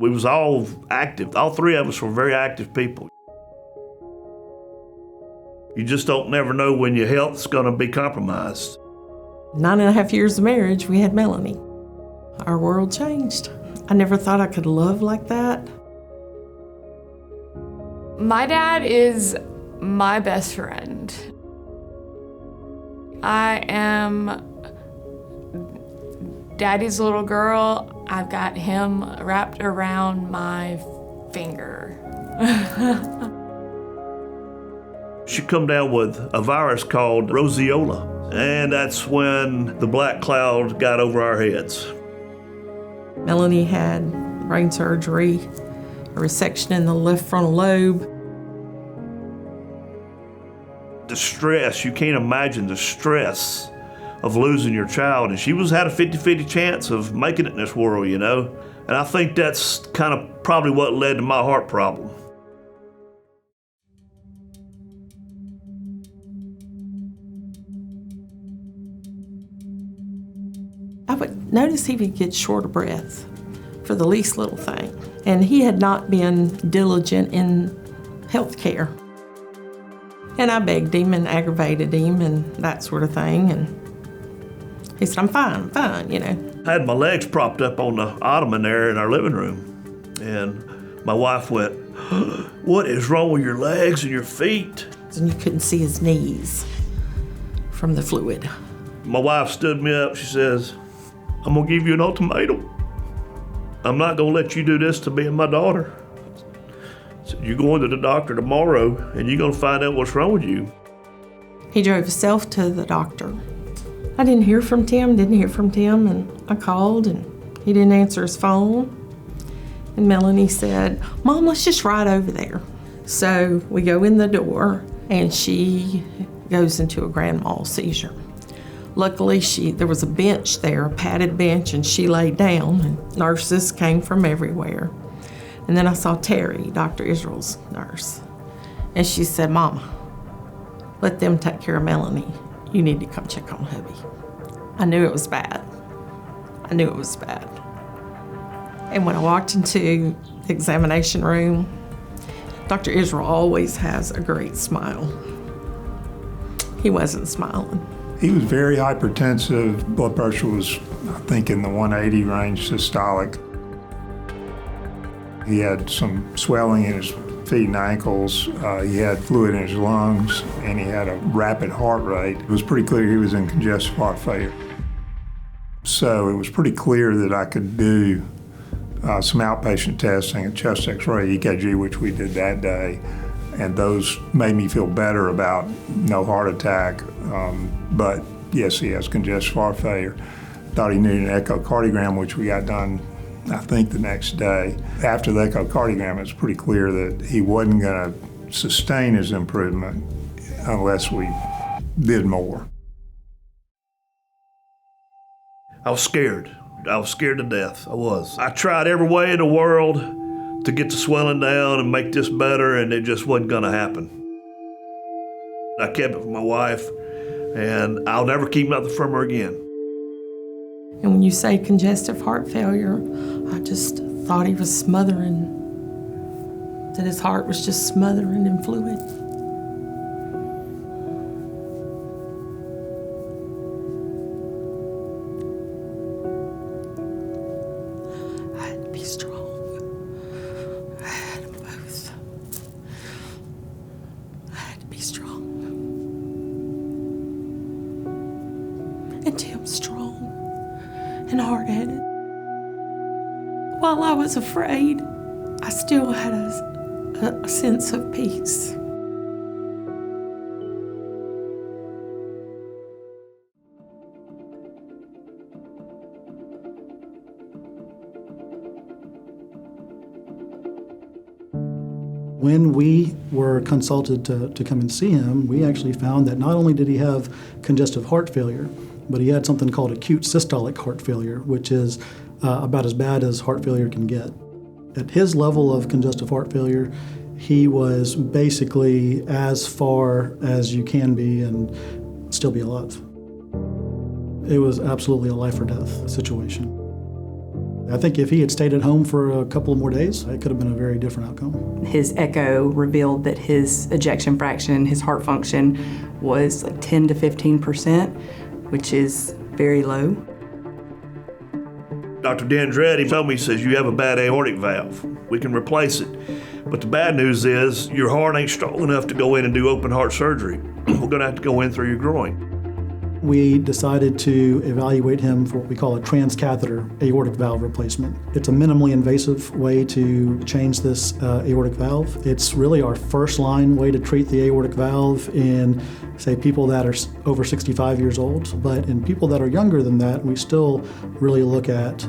We was all active. All three of us were very active people. You just don't never know when your health's gonna be compromised. 9.5 years of marriage, we had Melanie. Our world changed. I never thought I could love like that. My dad is my best friend. I am Daddy's little girl. I've got him wrapped around my finger. She come down with a virus called roseola, and that's when the black cloud got over our heads. Melanie had brain surgery, a resection in the left frontal lobe. The stress, you can't imagine the stress of losing your child. And she had a 50-50 chance of making it in this world, you know? And I think that's kind of probably what led to my heart problem. I would notice he would get short of breath for the least little thing. And he had not been diligent in health care. And I begged him and aggravated him and that sort of thing. And he said, I'm fine, you know. I had my legs propped up on the ottoman there in our living room. And my wife went, what is wrong with your legs and your feet? And you couldn't see his knees from the fluid. My wife stood me up. She says, I'm gonna give you an ultimatum. I'm not gonna let you do this to me and my daughter. So you're going to the doctor tomorrow and you're gonna find out what's wrong with you. He drove himself to the doctor. I didn't hear from Tim, and I called and he didn't answer his phone. And Melanie said, Mom, let's just ride over there. So we go in the door and she goes into a grand mal seizure. Luckily, there was a bench there, a padded bench, and she laid down, and nurses came from everywhere. And then I saw Terry, Dr. Israel's nurse, and she said, Mama, let them take care of Melanie. You need to come check on hubby. I knew it was bad. And when I walked into the examination room, Dr. Israel always has a great smile. He wasn't smiling. He was very hypertensive. Blood pressure was, I think, in the 180 range systolic. He had some swelling in his feet and ankles. He had fluid in his lungs, and he had a rapid heart rate. It was pretty clear he was in congestive heart failure. So it was pretty clear that I could do some outpatient testing, a chest x-ray, EKG, which we did that day. And those made me feel better about no heart attack. But yes, he has congestive heart failure. Thought he needed an echocardiogram, which we got done, I think, the next day. After the echocardiogram, it was pretty clear that he wasn't going to sustain his improvement unless we did more. I was scared. I was scared to death. I was. I tried every way in the world to get the swelling down and make this better, and it just wasn't gonna happen. I kept it from my wife, and I'll never keep nothing from her again. And when you say congestive heart failure, I just thought he was smothering, that his heart was just smothering in fluid. I had to be strong. I had them both. I had to be strong. And Tim's strong and hard-headed. While I was afraid, I still had a sense of peace. When we were consulted to come and see him, we actually found that not only did he have congestive heart failure, but he had something called acute systolic heart failure, which is about as bad as heart failure can get. At his level of congestive heart failure, he was basically as far as you can be and still be alive. It was absolutely a life or death situation. I think if he had stayed at home for a couple more days, it could have been a very different outcome. His echo revealed that his ejection fraction, his heart function, was like 10 to 15%, which is very low. Dr. Dendretti told me, he says, you have a bad aortic valve. We can replace it. But the bad news is your heart ain't strong enough to go in and do open heart surgery. We're gonna have to go in through your groin. We decided to evaluate him for what we call a transcatheter aortic valve replacement. It's a minimally invasive way to change this aortic valve. It's really our first line way to treat the aortic valve in, say, people that are over 65 years old. But in people that are younger than that, we still really look at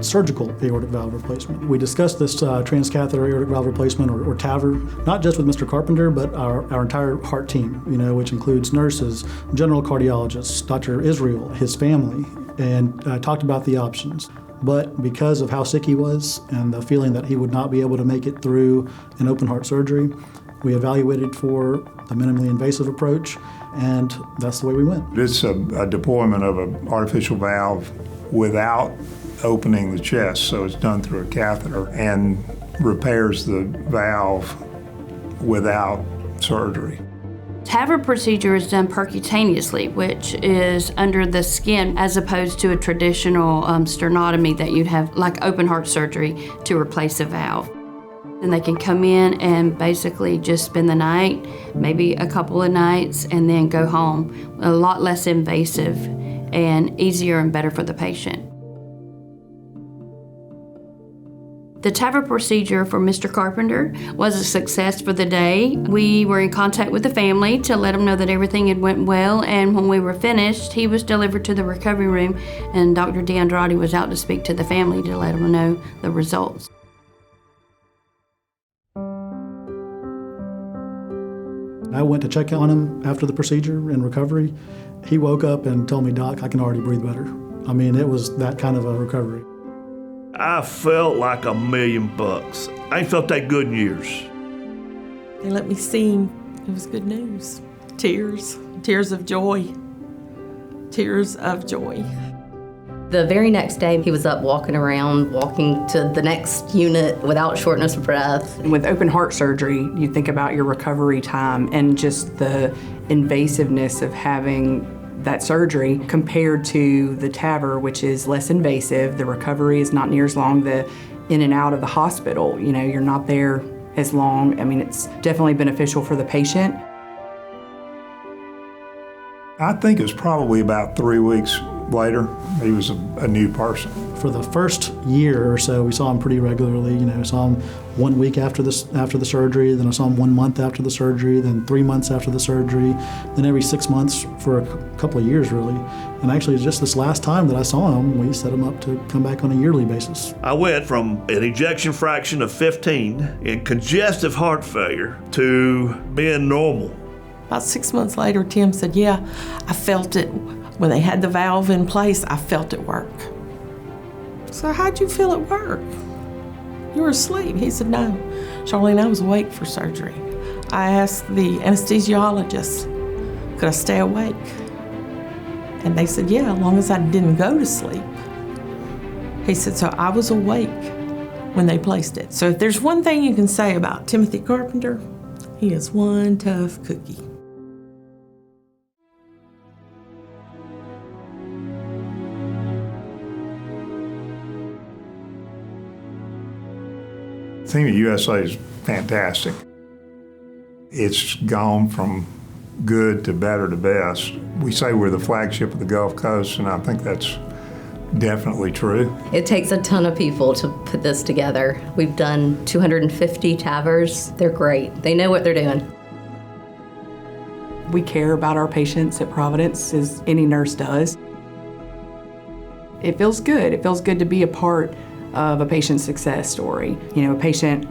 surgical aortic valve replacement. We discussed this transcatheter aortic valve replacement, or TAVR, not just with Mr. Carpenter, but our entire heart team, which includes nurses, general cardiologists, Dr. Israel, his family, and talked about the options. But because of how sick he was and the feeling that he would not be able to make it through an open heart surgery, we evaluated for the minimally invasive approach, and that's the way we went. It's a deployment of an artificial valve without opening the chest, so it's done through a catheter and repairs the valve without surgery. TAVR procedure is done percutaneously, which is under the skin, as opposed to a traditional sternotomy that you'd have like open heart surgery to replace a valve. And they can come in and basically just spend the night, maybe a couple of nights, and then go home. A lot less invasive and easier and better for the patient. The TAVR procedure for Mr. Carpenter was a success for the day. We were in contact with the family to let them know that everything had went well, and when we were finished, he was delivered to the recovery room, and Dr. D'Andrade was out to speak to the family to let them know the results. I went to check on him after the procedure in recovery. He woke up and told me, "Doc, I can already breathe better." I mean, it was that kind of a recovery. I felt like $1,000,000. I ain't felt that good in years. They let me see him. It was good news. Tears of joy. Tears of joy. The very next day, he was up walking around, walking to the next unit without shortness of breath. With open heart surgery, you think about your recovery time and just the invasiveness of having that surgery compared to the TAVR, which is less invasive. The recovery is not near as long. The in and out of the hospital, you're not there as long. I mean, it's definitely beneficial for the patient. I think it was probably about 3 weeks later, he was a new person. For the first year or so, we saw him pretty regularly. I saw him 1 week after the surgery, then I saw him 1 month after the surgery, then 3 months after the surgery, then every 6 months for a couple of years, really. And actually, just this last time that I saw him, we set him up to come back on a yearly basis. I went from an ejection fraction of 15 and congestive heart failure to being normal. About 6 months later, Tim said, "Yeah, I felt it. When they had the valve in place, I felt it work." So how'd you feel it work? You were asleep. He said, "No, Charlene, I was awake for surgery. I asked the anesthesiologist, could I stay awake? And they said, yeah, as long as I didn't go to sleep." He said, "So I was awake when they placed it." So if there's one thing you can say about Timothy Carpenter, he is one tough cookie. The team at USA is fantastic. It's gone from good to better to best. We say we're the flagship of the Gulf Coast, and I think that's definitely true. It takes a ton of people to put this together. We've done 250 TAVRs. They're great. They know what they're doing. We care about our patients at Providence, as any nurse does. It feels good. It feels good to be a part of a patient's success story. A patient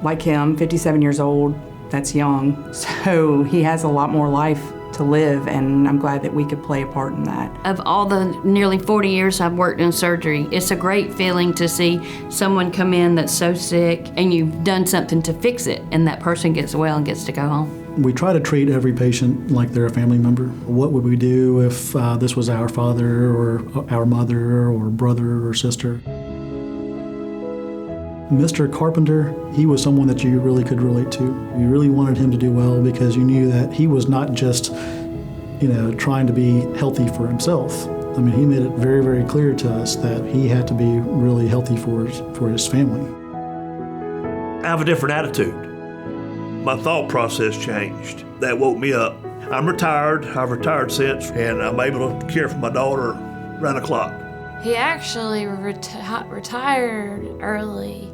like him, 57 years old, that's young, so he has a lot more life to live, and I'm glad that we could play a part in that. Of all the nearly 40 years I've worked in surgery, it's a great feeling to see someone come in that's so sick and you've done something to fix it, and that person gets well and gets to go home. We try to treat every patient like they're a family member. What would we do if this was our father or our mother or brother or sister? Mr. Carpenter, he was someone that you really could relate to. You really wanted him to do well because you knew that he was not just, trying to be healthy for himself. I mean, he made it very, very clear to us that he had to be really healthy for his family. I have a different attitude. My thought process changed. That woke me up. I'm retired. I've retired since, and I'm able to care for my daughter around the clock. He actually retired early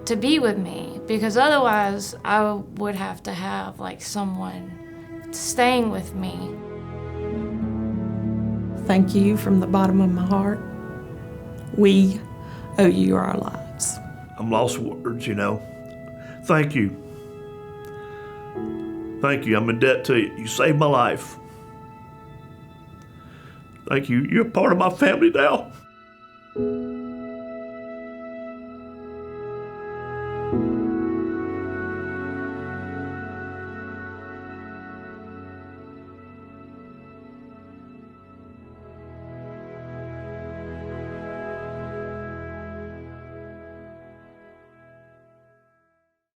to be with me, because otherwise I would have to have someone staying with me. Thank you from the bottom of my heart. We owe you our lives. I'm lost for words, Thank you. Thank you. I'm in debt to you. You saved my life. Thank you. You're a part of my family now.